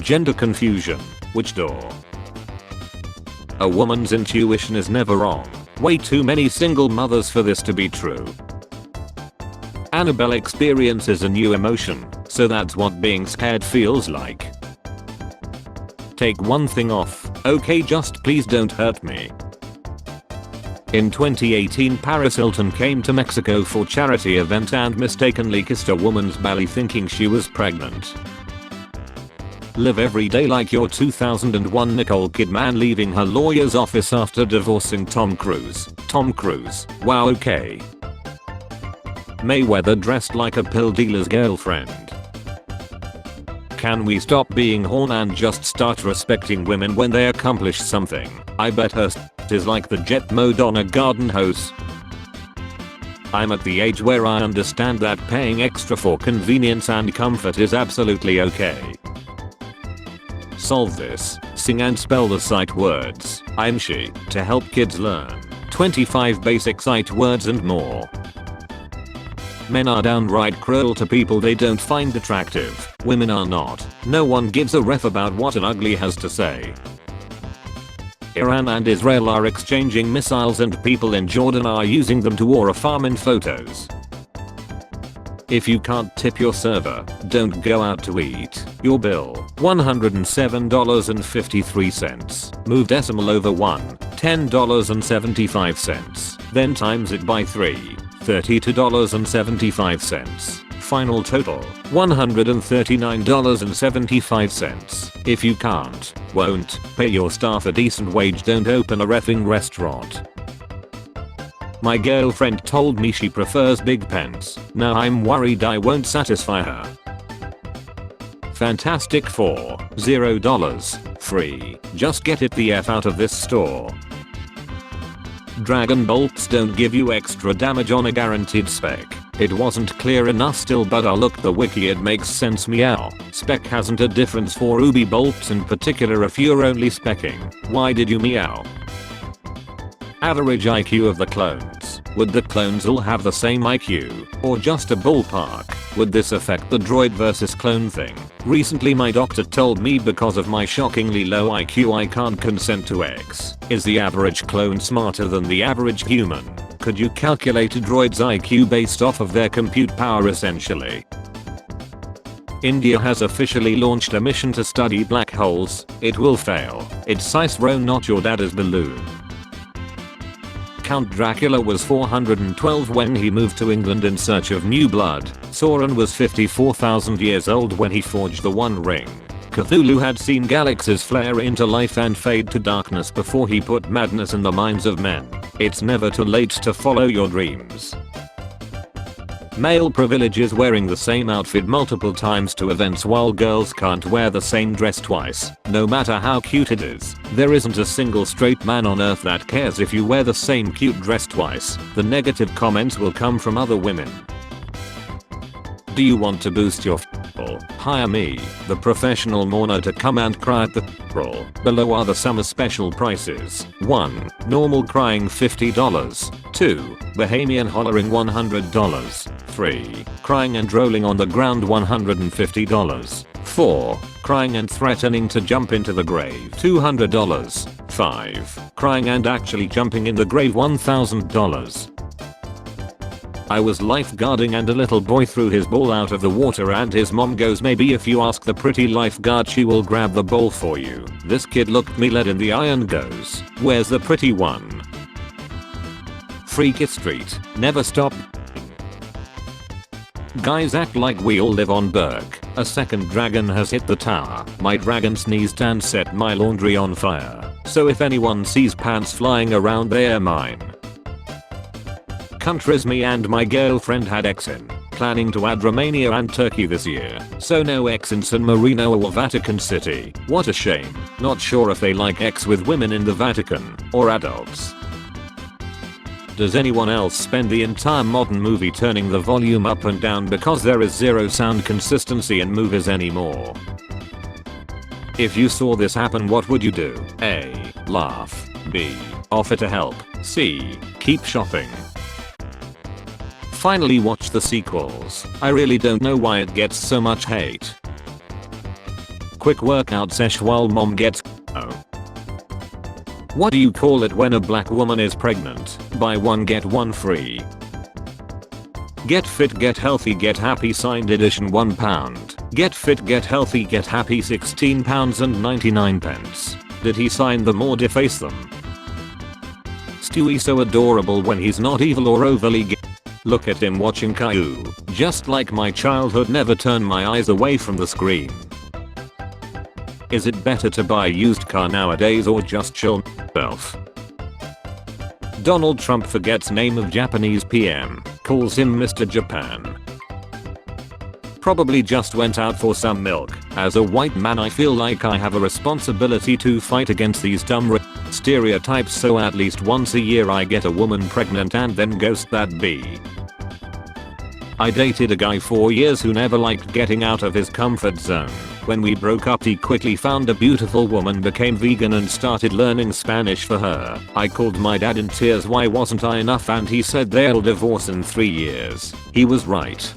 Gender confusion. Which door? A woman's intuition is never wrong. Way too many single mothers for this to be true. Annabelle experiences a new emotion, so that's what being scared feels like. Take one thing off, okay, just please don't hurt me. In 2018, Paris Hilton came to Mexico for charity event and mistakenly kissed a woman's belly thinking she was pregnant. Live every day like you're 2001 Nicole Kidman leaving her lawyer's office after divorcing Tom Cruise. Tom Cruise, wow, okay. Mayweather dressed like a pill dealer's girlfriend. Can we stop being horny and just start respecting women when they accomplish something? I bet her is like the jet mode on a garden hose. I'm at the age where I understand that paying extra for convenience and comfort is absolutely okay. Solve this. Sing and spell the sight words I'm she to help kids learn 25 basic sight words and more. Men are downright cruel to people they don't find attractive. Women are not. No one gives a ref about what an ugly has to say. Iran and Israel are exchanging missiles and people in Jordan are using them to war a farm in photos. If you can't tip your server, don't go out to eat. Your bill, $107.53. Move decimal over 1, $10.75. Then times it by 3, $32.75. Final total, $139.75. If you can't, won't, pay your staff a decent wage, don't open a reffing restaurant. My girlfriend told me she prefers big pens. Now I'm worried I won't satisfy her. Fantastic Four, $0. Free. Just get it the F out of this store. Dragon bolts don't give you extra damage on a guaranteed spec. It wasn't clear enough still, but I looked the wiki, it makes sense, meow. Spec hasn't a difference for Ubi bolts in particular if you're only specking. Why did you meow? Average IQ of the clones. Would the clones all have the same IQ? Or just a ballpark? Would this affect the droid versus clone thing? Recently my doctor told me because of my shockingly low IQ I can't consent to X. Is the average clone smarter than the average human? Could you calculate a droid's IQ based off of their compute power essentially? India has officially launched a mission to study black holes. It will fail. It's Cicero, not your dad's balloon. Count Dracula was 412 when he moved to England in search of new blood. Sauron was 54,000 years old when he forged the One Ring. Cthulhu had seen galaxies flare into life and fade to darkness before he put madness in the minds of men. It's never too late to follow your dreams. Male privilege is wearing the same outfit multiple times to events while girls can't wear the same dress twice, no matter how cute it is. There isn't a single straight man on earth that cares if you wear the same cute dress twice. The negative comments will come from other women. Do you want to boost your hire me, the professional mourner, to come and cry at the funeral. Below are the summer special prices. 1. Normal crying $50. 2. Bahamian hollering $100. 3. Crying and rolling on the ground $150. 4. Crying and threatening to jump into the grave $200. 5. Crying and actually jumping in the grave $1,000. I was lifeguarding and a little boy threw his ball out of the water and his mom goes, maybe if you ask the pretty lifeguard she will grab the ball for you. This kid looked me dead in the eye and goes, where's the pretty one? Freak it street, never stop. Guys act like we all live on Burke. A second dragon has hit the tower. My dragon sneezed and set my laundry on fire. So if anyone sees pants flying around, they're mine. Countries me and my girlfriend had X in. Planning to add Romania and Turkey this year. So no X in San Marino or Vatican City. What a shame. Not sure if they like X with women in the Vatican or adults. Does anyone else spend the entire modern movie turning the volume up and down because there is zero sound consistency in movies anymore? If you saw this happen, what would you do? A. Laugh. B. Offer to help. C. Keep shopping. Finally watch the sequels. I really don't know why it gets so much hate. quick workout sesh while mom gets What do you call it when a black woman is pregnant? Buy one get one free. Get fit get healthy get happy signed edition £1. Get fit get healthy get happy £16.99. Did he sign them or deface them? Stewie so adorable when he's not evil or overly gay. Look at him watching Caillou. Just like my childhood, never turn my eyes away from the screen. Is it better to buy a used car nowadays or just chill self? Donald Trump forgets name of Japanese PM, calls him Mr. Japan. Probably just went out for some milk. As a white man I feel like I have a responsibility to fight against these dumb stereotypes, so at least once a year I get a woman pregnant and then ghost that bee. I dated a guy 4 years who never liked getting out of his comfort zone. When we broke up he quickly found a beautiful woman, became vegan and started learning Spanish for her. I called my dad in tears why wasn't I enough, and he said they'll divorce in 3 years. He was right.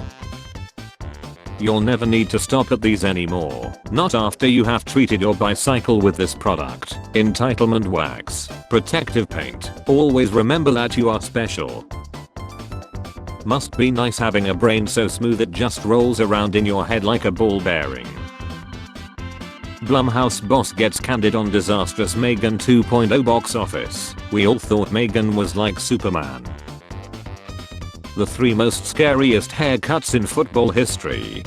You'll never need to stop at these anymore. Not after you have treated your bicycle with this product. Entitlement wax. Protective paint. Always remember that you are special. Must be nice having a brain so smooth it just rolls around in your head like a ball bearing. Blumhouse boss gets candid on disastrous Megan 2.0 box office. We all thought Megan was like Superman. The 3 most scariest haircuts in football history.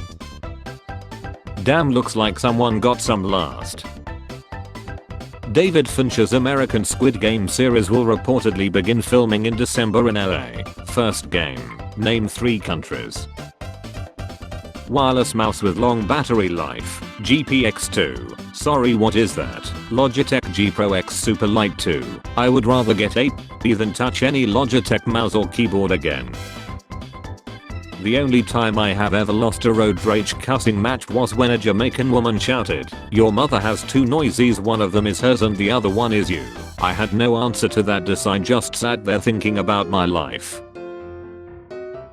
Damn, looks like someone got some last. David Fincher's American Squid Game series will reportedly begin filming in December in LA. First game. Name 3 countries. Wireless mouse with long battery life. GPX2. Sorry, what is that? Logitech G Pro X Super Light 2. I would rather get a than touch any Logitech mouse or keyboard again. The only time I have ever lost a road rage cussing match was when a Jamaican woman shouted, "Your mother has 2 noisies, one of them is hers and the other one is you." I had no answer to that diss, I just sat there thinking about my life.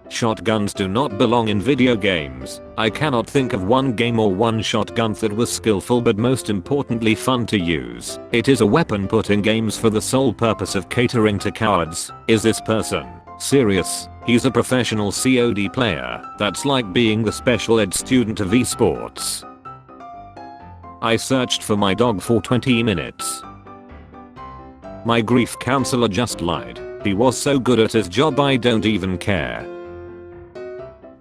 Shotguns do not belong in video games. I cannot think of one game or one shotgun that was skillful but most importantly fun to use. It is a weapon put in games for the sole purpose of catering to cowards. Is this person serious? He's a professional COD player. That's like being the special ed student of esports. I searched for my dog for 20 minutes. My grief counselor just lied. He was so good at his job I don't even care.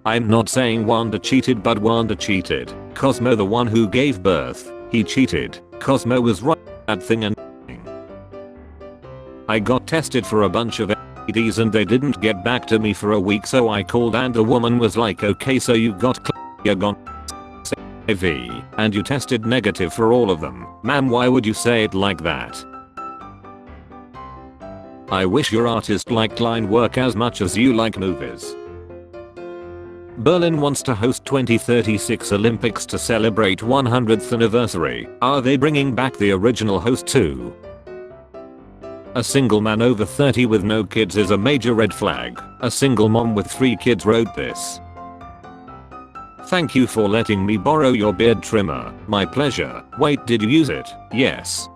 I'm not saying Wanda cheated, but Wanda cheated. Cosmo, the one who gave birth, he cheated. Cosmo was right that thing and I got tested for a bunch of STDs and they didn't get back to me for a week, so I called and the woman was like, okay, so you got HIV and you tested negative for all of them. Ma'am, why would you say it like that? I wish your artist-like line work as much as you like movies. Berlin wants to host 2036 Olympics to celebrate 100th anniversary. Are they bringing back the original host too? A single man over 30 with no kids is a major red flag. A single mom with 3 kids wrote this. Thank you for letting me borrow your beard trimmer. My pleasure. Wait, did you use it? Yes.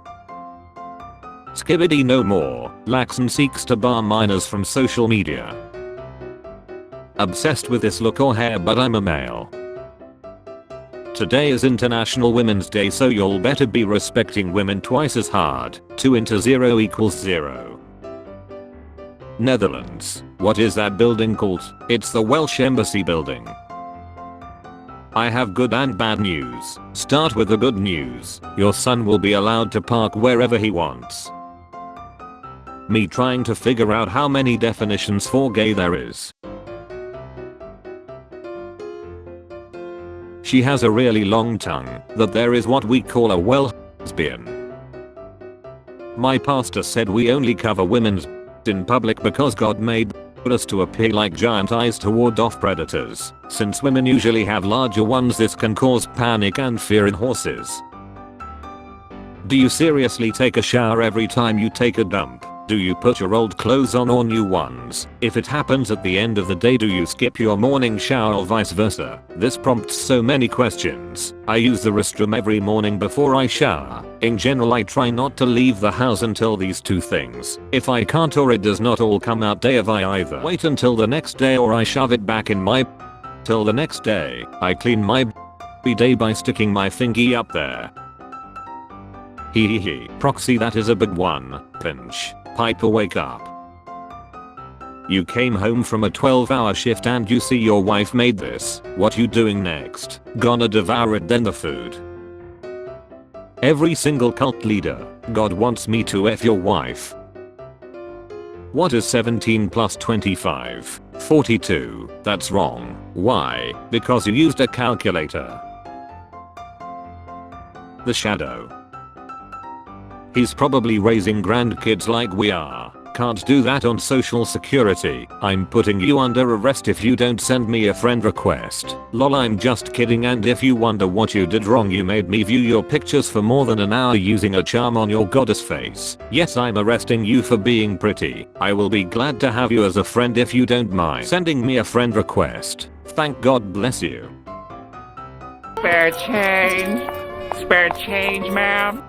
Skibbity no more. Laxon seeks to bar minors from social media. Obsessed with this look or hair, but I'm a male. Today is International Women's Day, so you'll better be respecting women twice as hard. 2 into 0 equals 0. Netherlands. What is that building called? It's the Welsh Embassy building. I have good and bad news. Start with the good news. Your son will be allowed to park wherever he wants. Me trying to figure out how many definitions for gay there is. She has a really long tongue, that there is what we call a lesbian. My pastor said we only cover women's in public because God made us to appear like giant eyes to ward off predators. Since women usually have larger ones, this can cause panic and fear in horses. Do you seriously take a shower every time you take a dump? Do you put your old clothes on or new ones? If it happens at the end of the day, do you skip your morning shower or vice versa? This prompts so many questions. I use the restroom every morning before I shower. In general, I try not to leave the house until these two things. If I can't or it does not all come out day of, I either wait until the next day or I shove it back in my till the next day. I clean my day by sticking my thingy up there. Hee. Proxy, that is a big one. Pinch. Piper, wake up. You came home from a 12-hour shift and you see your wife made this. What you doing next? Gonna devour it, then the food. Every single cult leader. God wants me to F your wife. What is 17 plus 25? 42. That's wrong. Why? Because you used a calculator. The shadow. He's probably raising grandkids like we are. Can't do that on social security. I'm putting you under arrest if you don't send me a friend request. Lol, I'm just kidding, and if you wonder what you did wrong, you made me view your pictures for more than an hour using a charm on your goddess face. Yes, I'm arresting you for being pretty. I will be glad to have you as a friend if you don't mind sending me a friend request. Thank God, bless you. Spare change. Spare change, ma'am.